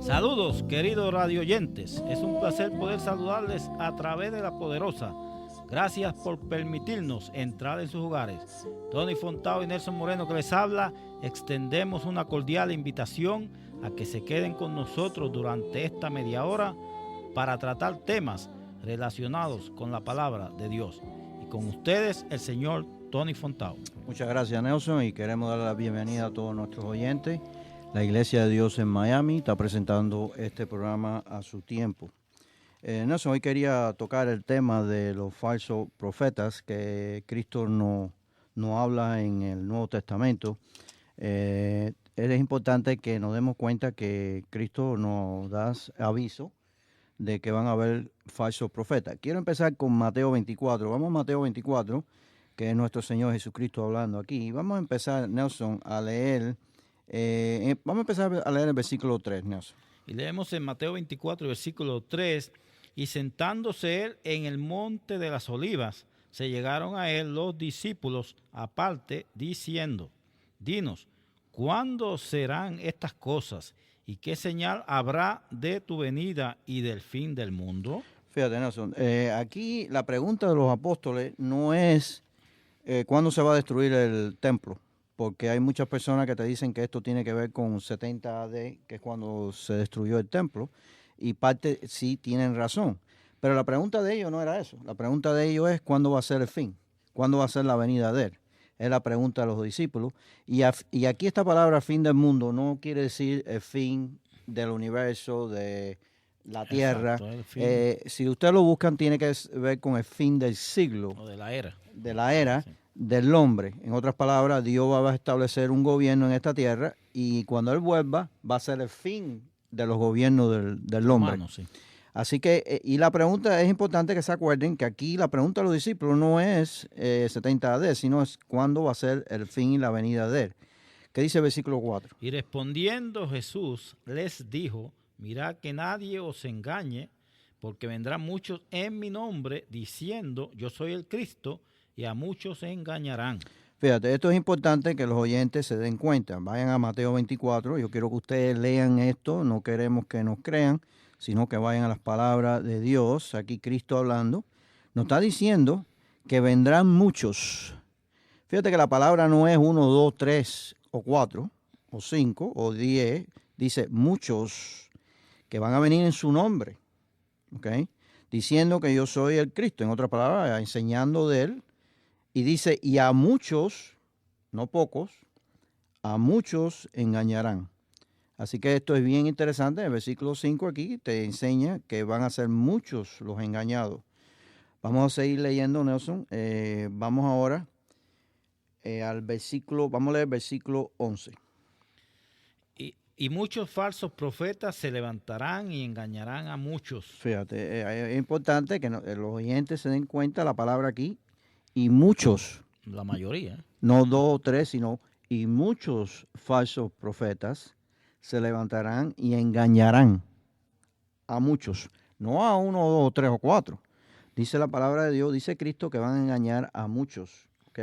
Saludos, queridos radioyentes. Es un placer poder saludarles a través de la poderosa. Gracias por permitirnos entrar en sus hogares. Tony Fontao y Nelson Moreno que les habla, extendemos una cordial invitación a que se queden con nosotros durante esta media hora para tratar temas relacionados con la palabra de Dios. Y con ustedes, el señor Tony Fontao. Muchas gracias, Nelson, y queremos dar la bienvenida a todos nuestros oyentes. La Iglesia de Dios en Miami está presentando este programa a su tiempo. Nelson, hoy quería tocar el tema de los falsos profetas que Cristo no habla en el Nuevo Testamento. Es importante que nos demos cuenta que Cristo nos da aviso de que van a haber falsos profetas. Quiero empezar con Mateo 24. Vamos a Mateo 24, que es nuestro Señor Jesucristo hablando aquí. Vamos a empezar, Nelson, a leer. Vamos a empezar a leer el versículo 3, Nelson. Y leemos en Mateo 24, versículo 3. Y sentándose él en el monte de las olivas, se llegaron a él los discípulos aparte, diciendo: Dinos, ¿cuándo serán estas cosas? ¿Y qué señal habrá de tu venida y del fin del mundo? Fíjate, Nelson, aquí la pregunta de los apóstoles no es cuándo se va a destruir el templo, porque hay muchas personas que te dicen que esto tiene que ver con 70 AD, que es cuando se destruyó el templo, y parte sí tienen razón. Pero la pregunta de ellos no era eso. La pregunta de ellos es cuándo va a ser el fin, cuándo va a ser la venida de él. Es la pregunta de los discípulos. Y aquí esta palabra fin del mundo no quiere decir el fin del universo, de la tierra. Exacto, si ustedes lo buscan, tiene que ver con el fin del siglo. O de la era. De la era. Sí. Del hombre. En otras palabras, Dios va a establecer un gobierno en esta tierra y cuando Él vuelva va a ser el fin de los gobiernos del hombre. Humano, sí. Así que, y la pregunta es importante que se acuerden que aquí la pregunta de los discípulos no es 70 AD, sino es cuándo va a ser el fin y la venida de Él. ¿Qué dice el versículo 4? Y respondiendo Jesús les dijo: mirad que nadie os engañe, porque vendrán muchos en mi nombre diciendo: yo soy el Cristo, y a muchos se engañarán. Fíjate, esto es importante que los oyentes se den cuenta. Vayan a Mateo 24. Yo quiero que ustedes lean esto. No queremos que nos crean, sino que vayan a las palabras de Dios. Aquí Cristo hablando. Nos está diciendo que vendrán muchos. Fíjate que la palabra no es 1, 2, 3 o 4 o 5 o 10. Dice muchos que van a venir en su nombre. ¿Ok? Diciendo que yo soy el Cristo. En otras palabras, enseñando de Él. Y dice, y a muchos, no pocos, a muchos engañarán. Así que esto es bien interesante. El versículo 5 aquí te enseña que van a ser muchos los engañados. Vamos a seguir leyendo, Nelson. Vamos ahora al versículo, vamos a leer el versículo 11. Y muchos falsos profetas se levantarán y engañarán a muchos. Fíjate, es importante que los oyentes se den cuenta la palabra aquí. Y muchos, La mayoría. no 2 o 3, sino y muchos falsos profetas se levantarán y engañarán a muchos, no a 1, 2 o 3 o 4. Dice la palabra de Dios, dice Cristo que van a engañar a muchos. ¿Ok?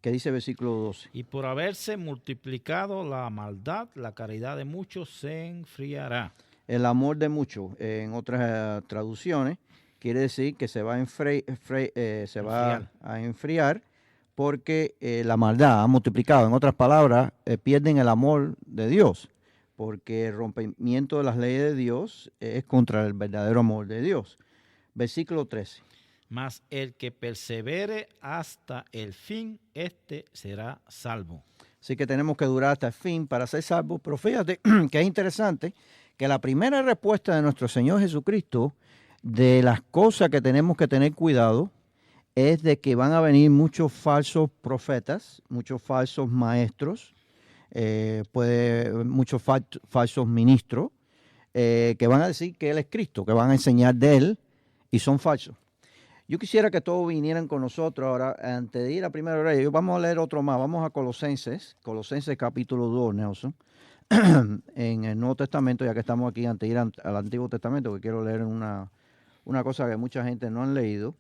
¿Qué dice el versículo 12? Y por haberse multiplicado la maldad, la caridad de muchos se enfriará. El amor de muchos, en otras traducciones, quiere decir que se va a enfriar porque la maldad ha multiplicado. En otras palabras, pierden el amor de Dios, porque el rompimiento de las leyes de Dios es contra el verdadero amor de Dios. Versículo 13. Mas el que persevere hasta el fin, este será salvo. Así que tenemos que durar hasta el fin para ser salvos. Pero fíjate que es interesante que la primera respuesta de nuestro Señor Jesucristo de las cosas que tenemos que tener cuidado es de que van a venir muchos falsos profetas, muchos falsos maestros, muchos falsos ministros, que van a decir que Él es Cristo, que van a enseñar de Él y son falsos. Yo quisiera que todos vinieran con nosotros ahora, antes de ir a Primera de Reyes. Vamos a leer otro más, vamos a Colosenses capítulo 2, Nelson, en el Nuevo Testamento, ya que estamos aquí antes de ir al Antiguo Testamento, que quiero leer una cosa que mucha gente no han leído.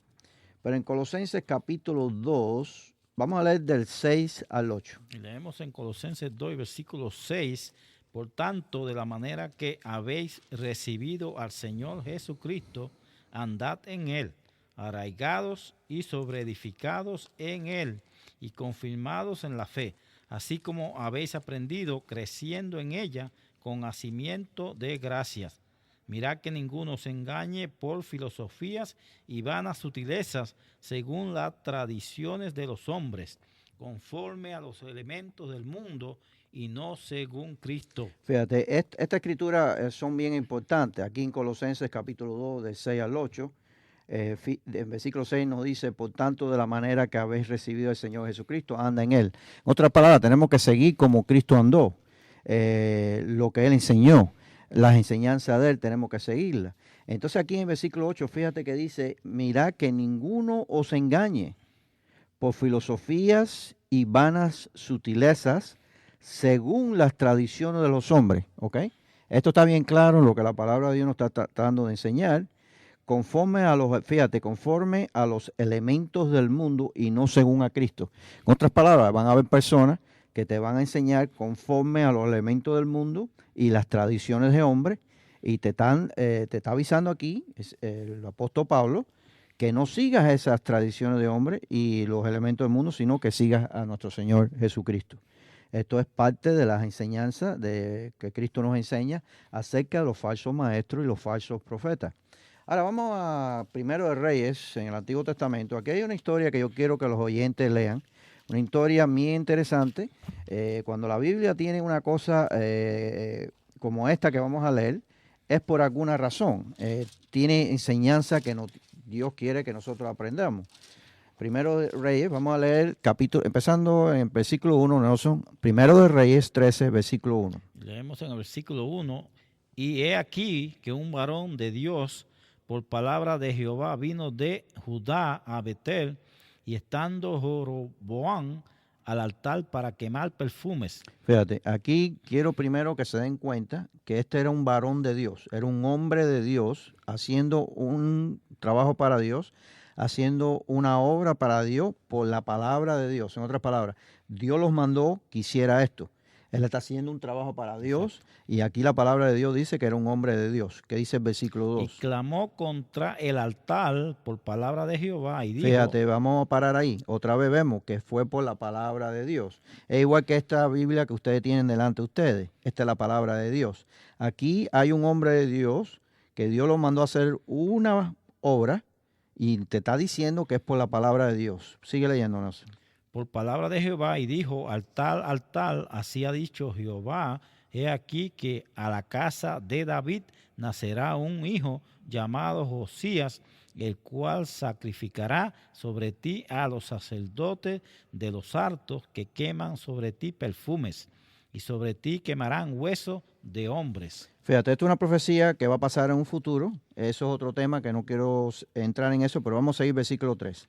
Pero en Colosenses capítulo 2, vamos a leer del 6 al 8. Y leemos en Colosenses 2, versículo 6, Por tanto, de la manera que habéis recibido al Señor Jesucristo, andad en él, arraigados y sobreedificados en él, y confirmados en la fe, así como habéis aprendido, creciendo en ella, con hacimiento de gracias. Mirad que ninguno os engañe por filosofías y vanas sutilezas, según las tradiciones de los hombres, conforme a los elementos del mundo, y no según Cristo. Fíjate, esta escritura son bien importantes. Aquí en Colosenses capítulo 2, del 6 al 8, en versículo 6 nos dice, por tanto, de la manera que habéis recibido al Señor Jesucristo, anda en él. En otras palabras, tenemos que seguir como Cristo andó, lo que él enseñó, las enseñanzas de él, tenemos que seguirlas. Entonces aquí en versículo 8, fíjate que dice, mirad que ninguno os engañe por filosofías y vanas sutilezas, según las tradiciones de los hombres, ¿ok? Esto está bien claro en lo que la palabra de Dios nos está tratando de enseñar, conforme a los elementos del mundo y no según a Cristo. En otras palabras, van a haber personas que te van a enseñar conforme a los elementos del mundo y las tradiciones de hombres, y te está avisando aquí el apóstol Pablo, que no sigas esas tradiciones de hombres y los elementos del mundo, sino que sigas a nuestro Señor Jesucristo. Esto es parte de las enseñanzas que Cristo nos enseña acerca de los falsos maestros y los falsos profetas. Ahora vamos a Primero de Reyes, en el Antiguo Testamento. Aquí hay una historia que yo quiero que los oyentes lean, una historia muy interesante. Cuando la Biblia tiene una cosa como esta que vamos a leer, es por alguna razón. Tiene enseñanza que Dios quiere que nosotros aprendamos. Primero de Reyes, vamos a leer empezando en versículo 1, Nelson. Primero de Reyes 13, versículo 1. Leemos en el versículo 1, y he aquí que un varón de Dios, por palabra de Jehová, vino de Judá a Betel, y estando Jeroboam al altar para quemar perfumes. Fíjate, aquí quiero primero que se den cuenta que este era un varón de Dios, era un hombre de Dios, haciendo un trabajo para Dios, haciendo una obra para Dios por la palabra de Dios. En otras palabras, Dios los mandó que hiciera esto. Él está haciendo un trabajo para Dios, y aquí la palabra de Dios dice que era un hombre de Dios. ¿Qué dice el versículo 2? Y clamó contra el altar por palabra de Jehová y dijo... Fíjate, vamos a parar ahí. Otra vez vemos que fue por la palabra de Dios. Es igual que esta Biblia que ustedes tienen delante de ustedes. Esta es la palabra de Dios. Aquí hay un hombre de Dios que Dios lo mandó a hacer una obra, y te está diciendo que es por la palabra de Dios. Sigue leyéndonos. Por palabra de Jehová, y dijo, al tal, así ha dicho Jehová, he aquí que a la casa de David nacerá un hijo llamado Josías, el cual sacrificará sobre ti a los sacerdotes de los hartos que queman sobre ti perfumes, y sobre ti quemarán huesos de hombres. Fíjate, esto es una profecía que va a pasar en un futuro. Eso es otro tema que no quiero entrar en eso, pero vamos a seguir versículo 3.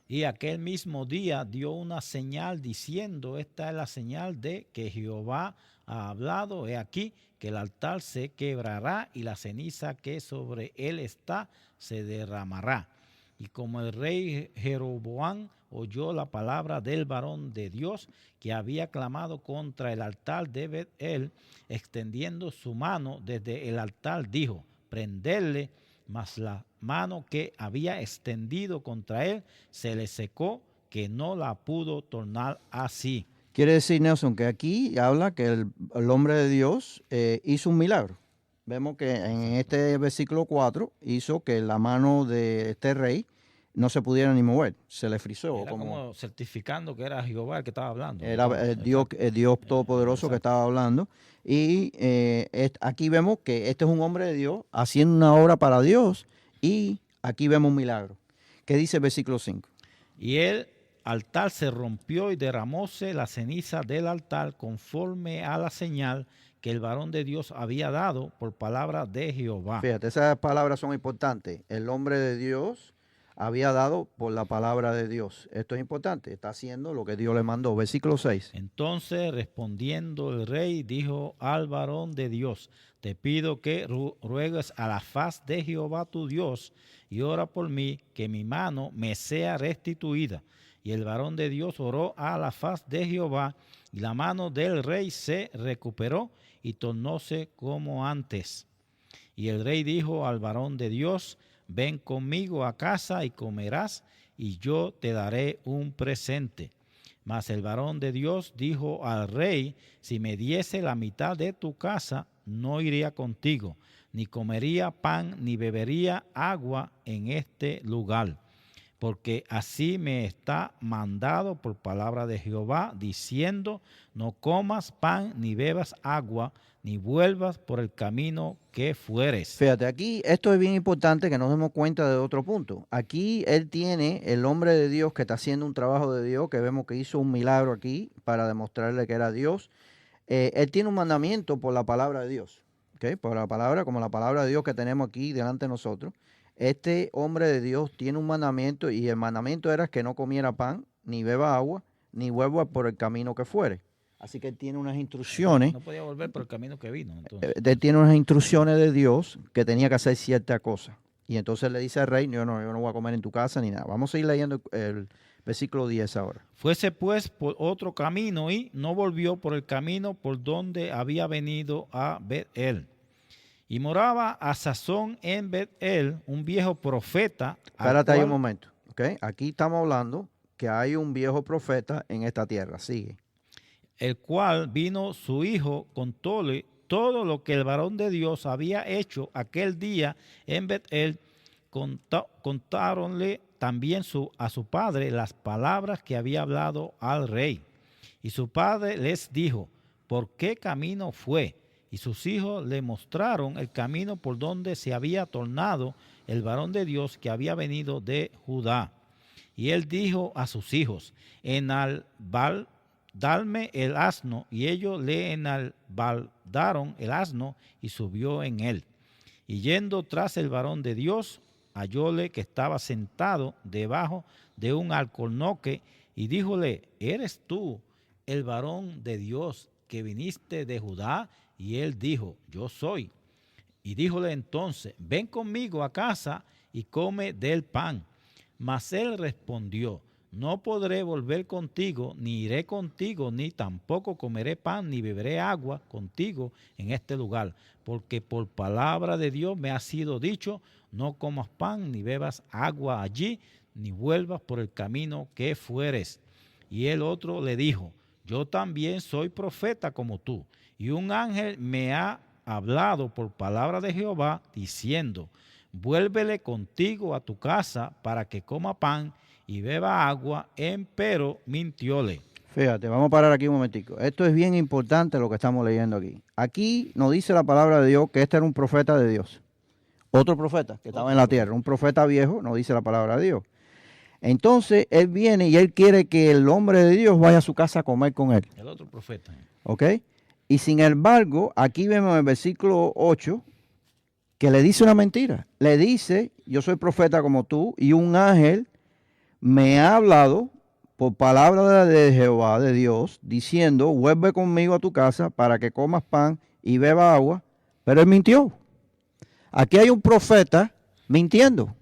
Y aquel mismo día dio una señal diciendo, esta es la señal de que Jehová ha hablado, he aquí que el altar se quebrará y la ceniza que sobre él está se derramará. Y como el rey Jeroboam oyó la palabra del varón de Dios que había clamado contra el altar de Betel, extendiendo su mano desde el altar, dijo, prenderle. Mas la mano que había extendido contra él se le secó, que no la pudo tornar así. Quiere decir, Nelson, que aquí habla que el hombre de Dios hizo un milagro. Vemos que en este versículo 4 hizo que la mano de este rey no se pudiera ni mover, se le frizó. Era como certificando que era Jehová el que estaba hablando. Era el Dios Todopoderoso que estaba hablando. Y aquí vemos que este es un hombre de Dios haciendo una obra para Dios, y aquí vemos un milagro. ¿Qué dice el versículo 5? Y el altar se rompió y derramóse la ceniza del altar conforme a la señal que el varón de Dios había dado por palabra de Jehová. Fíjate, esas palabras son importantes. El hombre de Dios había dado por la palabra de Dios. Esto es importante, está haciendo lo que Dios le mandó. Versículo 6. Entonces, respondiendo el rey, dijo al varón de Dios, te pido que ruegues a la faz de Jehová tu Dios y ora por mí, que mi mano me sea restituida. Y el varón de Dios oró a la faz de Jehová, y la mano del rey se recuperó, y tornóse como antes. Y el rey dijo al varón de Dios: ven conmigo a casa y comerás, y yo te daré un presente. Mas el varón de Dios dijo al rey: si me diese la mitad de tu casa, no iría contigo, ni comería pan, ni bebería agua en este lugar. Porque así me está mandado por palabra de Jehová, diciendo: no comas pan, ni bebas agua, ni vuelvas por el camino que fueres. Fíjate, aquí esto es bien importante que nos demos cuenta de otro punto. Aquí él tiene el hombre de Dios que está haciendo un trabajo de Dios, que vemos que hizo un milagro aquí para demostrarle que era Dios. Él tiene un mandamiento por la palabra de Dios, ¿okay? Por la palabra, como la palabra de Dios que tenemos aquí delante de nosotros. Este hombre de Dios tiene un mandamiento y el mandamiento era que no comiera pan, ni beba agua, ni vuelva por el camino que fuere. Así que él tiene unas instrucciones. No podía volver por el camino que vino. Entonces. Él tiene unas instrucciones de Dios que tenía que hacer cierta cosa. Y entonces le dice al rey: yo no voy a comer en tu casa ni nada. Vamos a ir leyendo el versículo 10 ahora. Fuese pues por otro camino y no volvió por el camino por donde había venido a Bet-el. Y moraba a sazón en Bet-el un viejo profeta. Espérate ahí un momento. ¿Okay? Aquí estamos hablando que hay un viejo profeta en esta tierra. Sigue. El cual vino su hijo, contóle todo lo que el varón de Dios había hecho aquel día en Bet-el. Contáronle también a su padre las palabras que había hablado al rey. Y su padre les dijo: ¿por qué camino fue? Y sus hijos le mostraron el camino por donde se había tornado el varón de Dios que había venido de Judá. Y él dijo a sus hijos: enalbardadme el asno. Y ellos le enalbardaron el asno y subió en él. Y yendo tras el varón de Dios, hallóle que estaba sentado debajo de un alcornoque y díjole: ¿eres tú el varón de Dios que viniste de Judá? Y él dijo: yo soy. Y díjole entonces: ven conmigo a casa y come del pan. Mas él respondió: no podré volver contigo, ni iré contigo, ni tampoco comeré pan, ni beberé agua contigo en este lugar. Porque por palabra de Dios me ha sido dicho: no comas pan, ni bebas agua allí, ni vuelvas por el camino que fueres. Y el otro le dijo: yo también soy profeta como tú, y un ángel me ha hablado por palabra de Jehová, diciendo: vuélvele contigo a tu casa para que coma pan y beba agua, empero mintióle. Fíjate, vamos a parar aquí un momentico. Esto es bien importante lo que estamos leyendo aquí. Aquí nos dice la palabra de Dios que este era un profeta de Dios. Otro profeta que estaba en la tierra, un profeta viejo, nos dice la palabra de Dios. Entonces, él viene y él quiere que el hombre de Dios vaya a su casa a comer con él. El otro profeta. ¿Ok? Y sin embargo, aquí vemos en el versículo 8 que le dice una mentira. Le dice: yo soy profeta como tú, y un ángel me ha hablado por palabra de Jehová, de Dios, diciendo: vuelve conmigo a tu casa para que comas pan y beba agua. Pero él mintió. Aquí hay un profeta mintiendo,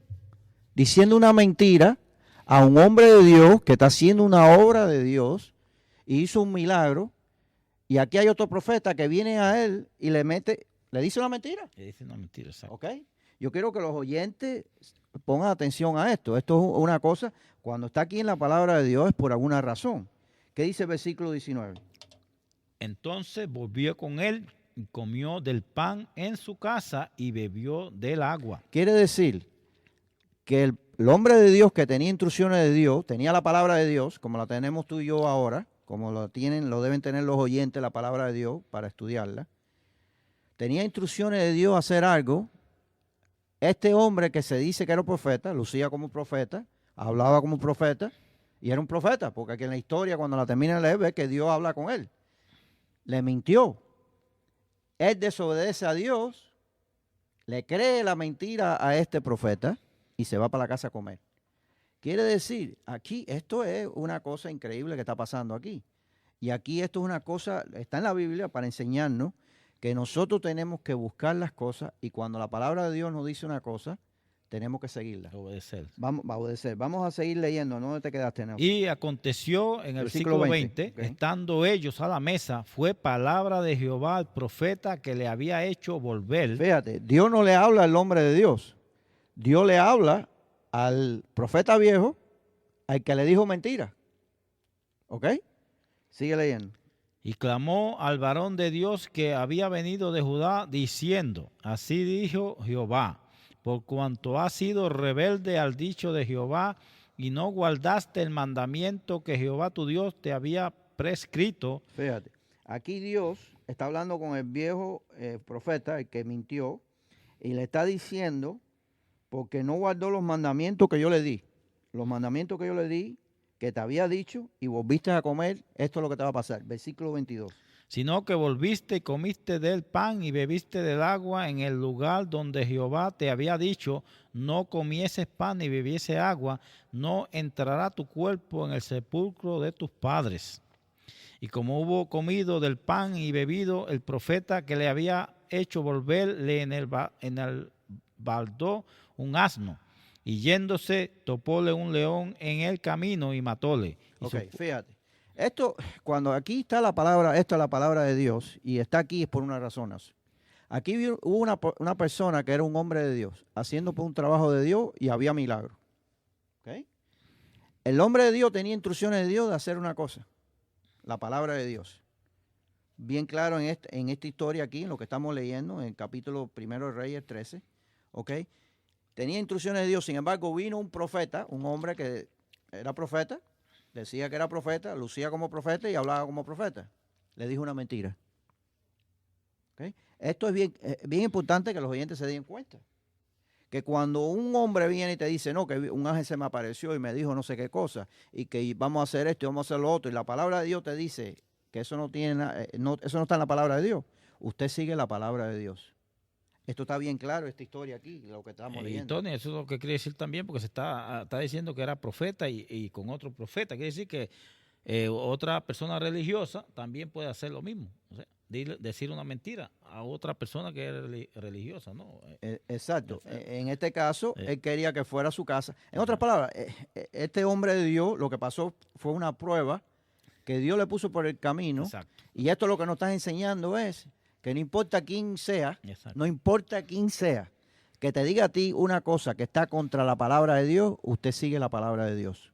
diciendo una mentira a un hombre de Dios que está haciendo una obra de Dios y hizo un milagro. Y aquí hay otro profeta que viene a él y le dice una mentira. Le dice una mentira, exacto. ¿Ok? Yo quiero que los oyentes pongan atención a esto. Esto es una cosa, cuando está aquí en la palabra de Dios es por alguna razón. ¿Qué dice el versículo 19? Entonces volvió con él y comió del pan en su casa y bebió del agua. Quiere decir que el hombre de Dios que tenía instrucciones de Dios, tenía la palabra de Dios, como la tenemos tú y yo ahora, como lo deben tener los oyentes, la palabra de Dios para estudiarla. Tenía instrucciones de Dios a hacer algo. Este hombre que se dice que era profeta, lucía como profeta, hablaba como profeta, y era un profeta, porque aquí en la historia, cuando la termina de leer, ve que Dios habla con él. Le mintió. Él desobedece a Dios, le cree la mentira a este profeta y se va para la casa a comer. Quiere decir, aquí esto es una cosa increíble que está pasando aquí. Y aquí esto es una cosa, está en la Biblia para enseñarnos que nosotros tenemos que buscar las cosas, y cuando la palabra de Dios nos dice una cosa, tenemos que seguirla. Obedecer. Vamos a obedecer. Vamos a seguir leyendo. ¿Dónde te quedaste, Nelson? Y aconteció en el versículo 20, ok. estando ellos a la mesa, fue palabra de Jehová al profeta que le había hecho volver. Fíjate, Dios no le habla al hombre de Dios. Dios le habla al profeta viejo, al que le dijo mentira. ¿Ok? Sigue leyendo. Y clamó al varón de Dios que había venido de Judá, diciendo, así dijo Jehová, por cuanto has sido rebelde al dicho de Jehová, y no guardaste el mandamiento que Jehová tu Dios te había prescrito. Fíjate, aquí Dios está hablando con el viejo profeta, el que mintió, y le está diciendo, porque no guardó los mandamientos que yo le di. Los mandamientos que yo le di, que te había dicho, y volviste a comer, esto es lo que te va a pasar. Versículo 22. Sino que volviste y comiste del pan y bebiste del agua en el lugar donde Jehová te había dicho, no comieses pan ni bebiese agua, no entrará tu cuerpo en el sepulcro de tus padres. Y como hubo comido del pan y bebido, el profeta que le había hecho volver le enalbardó un asno, y yéndose topóle un león en el camino y matóle. Ok, fíjate. Esto, cuando aquí está la palabra, esto es la palabra de Dios, y está aquí es por una razón. Aquí hubo una persona que era un hombre de Dios, haciendo un trabajo de Dios y había milagro. ¿Okay? El hombre de Dios tenía instrucciones de Dios de hacer una cosa, la palabra de Dios. Bien claro en esta historia aquí, en lo que estamos leyendo, en el capítulo 1 de Reyes 13, ¿ok? Tenía instrucciones de Dios, sin embargo vino un profeta, un hombre que era profeta, decía que era profeta, lucía como profeta y hablaba como profeta. Le dijo una mentira. ¿Okay? Esto es bien importante que los oyentes se den cuenta. Que cuando un hombre viene y te dice, no, que un ángel se me apareció y me dijo no sé qué cosa, y que vamos a hacer esto y vamos a hacer lo otro, y la palabra de Dios te dice que eso no tiene, eso no está en la palabra de Dios, usted sigue la palabra de Dios. Esto está bien claro, esta historia aquí, lo que estamos leyendo. Y Tony, eso es lo que quiere decir también, porque se está diciendo que era profeta y con otro profeta. Quiere decir que otra persona religiosa también puede hacer lo mismo. O sea, decir una mentira a otra persona que es religiosa, ¿no? Exacto. En este caso, él quería que fuera a su casa. En otras palabras, este hombre de Dios, lo que pasó fue una prueba que Dios le puso por el camino. Exacto. Y esto lo que nos está enseñando es que no importa quién sea, Exacto. no importa quién sea, que te diga a ti una cosa que está contra la palabra de Dios, usted sigue la palabra de Dios.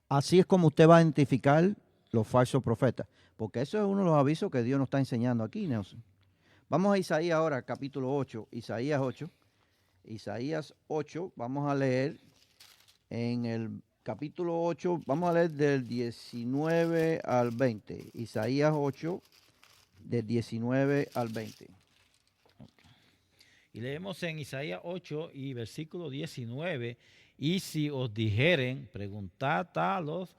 Así es como usted va a identificar los falsos profetas, porque eso es uno de los avisos que Dios nos está enseñando aquí, Nelson. Vamos a Isaías ahora, capítulo 8, Isaías 8. Isaías 8, vamos a leer en el capítulo 8, vamos a leer del 19 al 20. Isaías 8, del 19 al 20. Y leemos en Isaías 8 y versículo 19, y si os dijeren, preguntad a los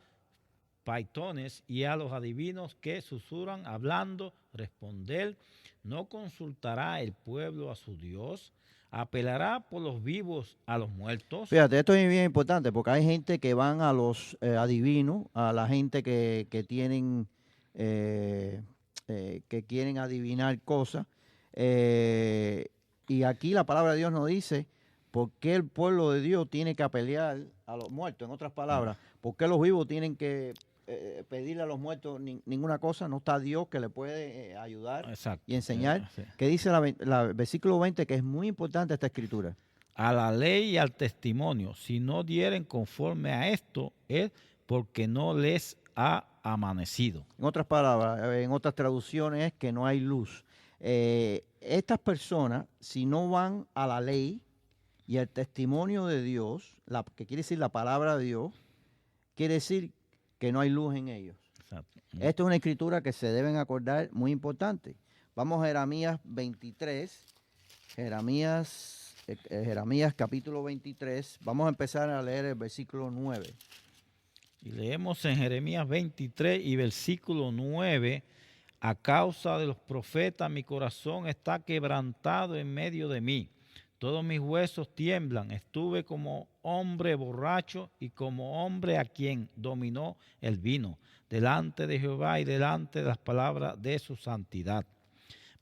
paitones y a los adivinos que susurran hablando, responder, ¿no consultará el pueblo a su Dios? ¿Apelará por los vivos a los muertos? Fíjate, esto es bien importante porque hay gente que van a los adivinos, a la gente que tienen, que quieren adivinar cosas. Y aquí la palabra de Dios nos dice por qué el pueblo de Dios tiene que apelar a los muertos. En otras palabras, por qué los vivos tienen que pedirle a los muertos ninguna cosa. No está Dios que le puede ayudar. Exacto. Y enseñar. Sí. Que dice el versículo 20 que es muy importante esta escritura. A la ley y al testimonio, si no dieren conforme a esto, es porque no les ha amanecido. En otras palabras, en otras traducciones es que no hay luz. Estas personas, si no van a la ley y al testimonio de Dios, que quiere decir la palabra de Dios, quiere decir que no hay luz en ellos. Exacto. Esta es una escritura que se deben acordar, muy importante. Vamos a Jeremías 23, Jeremías capítulo 23, vamos a empezar a leer el versículo 9. Y leemos en Jeremías 23 y versículo 9, a causa de los profetas mi corazón está quebrantado en medio de mí. Todos mis huesos tiemblan. Estuve como hombre borracho y como hombre a quien dominó el vino, delante de Jehová y delante de las palabras de su santidad.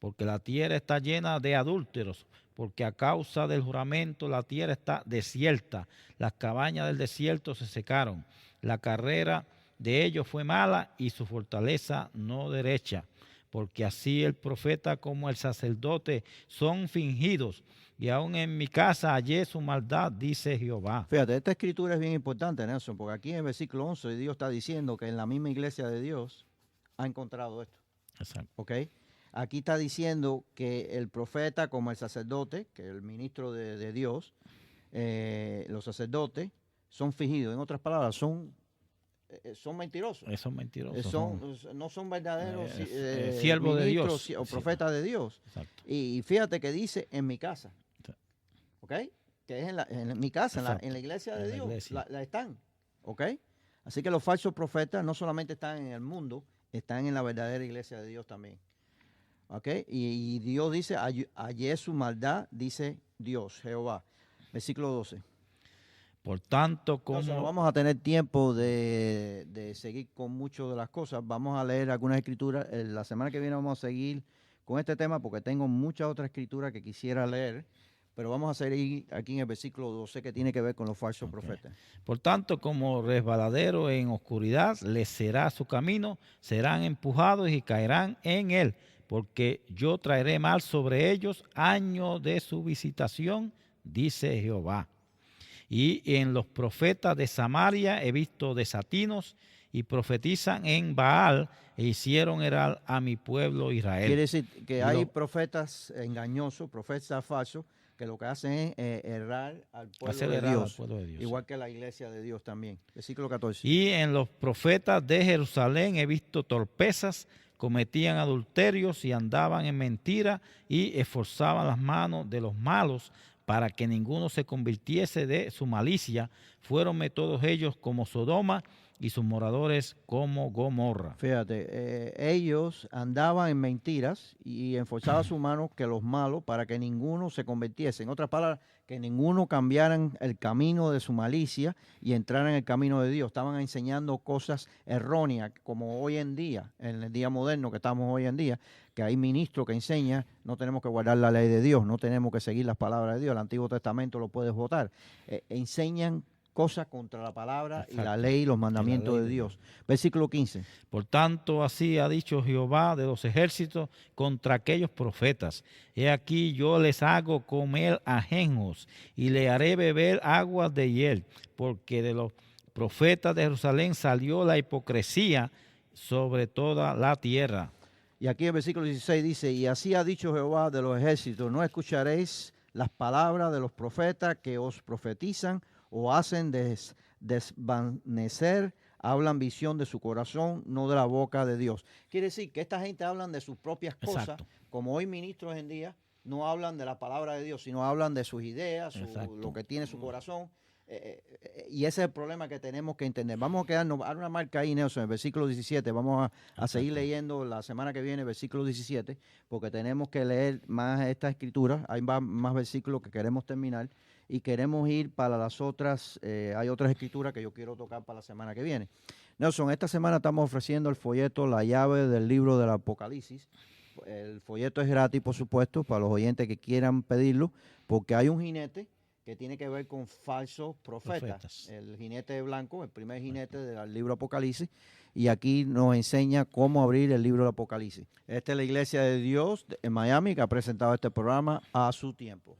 porque la tierra está llena de adúlteros, porque a causa del juramento la tierra está desierta, las cabañas del desierto se secaron, la carrera de ellos fue mala y su fortaleza no derecha, porque así el profeta como el sacerdote son fingidos, y aún en mi casa hallé su maldad, dice Jehová. Fíjate, esta escritura es bien importante, Nelson, porque aquí en el versículo 11 Dios está diciendo que en la misma iglesia de Dios ha encontrado esto. Exacto. ¿Ok? Aquí está diciendo que el profeta como el sacerdote, que el ministro de Dios, los sacerdotes, son fingidos. En otras palabras, son mentirosos. Son mentirosos. No son verdaderos siervos de ministros Dios. o profetas de Dios. Exacto. Y fíjate que dice en mi casa. ¿Ok? Que es en mi casa, en la iglesia de Dios. La están. ¿Ok? Así que los falsos profetas no solamente están en el mundo, están en la verdadera iglesia de Dios también. ¿Ok? Y Dios dice, hallé su maldad, dice Dios, Jehová. Versículo 12. Por tanto, como... Entonces, no vamos a tener tiempo de seguir con muchas de las cosas. Vamos a leer algunas escrituras. La semana que viene vamos a seguir con este tema porque tengo muchas otras escrituras que quisiera leer. Pero vamos a seguir aquí en el versículo 12 que tiene que ver con los falsos profetas. Por tanto, como resbaladero en oscuridad les será su camino, serán empujados y caerán en él, porque yo traeré mal sobre ellos año de su visitación, dice Jehová. Y en los profetas de Samaria he visto desatinos y profetizan en Baal e hicieron errar a mi pueblo Israel. Quiere decir que hay profetas engañosos, profetas falsos, que lo que hacen es errar al pueblo de Dios, igual que la iglesia de Dios también. Versículo 14. Y en los profetas de Jerusalén he visto torpezas, cometían adulterios y andaban en mentira y esforzaban las manos de los malos para que ninguno se convirtiese de su malicia. Fuéronme todos ellos como Sodoma y sus moradores como Gomorra. Fíjate, ellos andaban en mentiras y esforzaban sus manos que los malos para que ninguno se convirtiese. En otras palabras, que ninguno cambiaran el camino de su malicia y entraran en el camino de Dios. Estaban enseñando cosas erróneas, como hoy en día, en el día moderno que estamos hoy en día, que hay ministros que enseñan, no tenemos que guardar la ley de Dios, no tenemos que seguir las palabras de Dios, el Antiguo Testamento lo puedes votar. Enseñan cosas contra la palabra. Exacto. Y la ley y los mandamientos de Dios. Versículo 15. Por tanto, así ha dicho Jehová de los ejércitos contra aquellos profetas. He aquí yo les hago comer ajenjos y le haré beber aguas de hiel, porque de los profetas de Jerusalén salió la hipocresía sobre toda la tierra. Y aquí el versículo 16 dice, y así ha dicho Jehová de los ejércitos, no escucharéis las palabras de los profetas que os profetizan o hacen desvanecer, hablan visión de su corazón, no de la boca de Dios. Quiere decir que esta gente hablan de sus propias cosas. Exacto. Como hoy ministros hoy en día no hablan de la palabra de Dios, sino hablan de sus ideas, lo que tiene su corazón. Y ese es el problema que tenemos que entender. Vamos a quedarnos, a una marca ahí, Nelson, en el versículo 17. Vamos a seguir leyendo la semana que viene, versículo 17, porque tenemos que leer más esta escritura. Hay más versículos que queremos terminar y queremos ir para las otras. Hay otras escrituras que yo quiero tocar para la semana que viene. Nelson, esta semana estamos ofreciendo el folleto La llave del libro del Apocalipsis. El folleto es gratis, por supuesto, para los oyentes que quieran pedirlo, porque hay un jinete que tiene que ver con falsos profetas. El jinete blanco, el primer jinete del libro Apocalipsis, y aquí nos enseña cómo abrir el libro del Apocalipsis. Esta es la Iglesia de Dios en Miami que ha presentado este programa a su tiempo.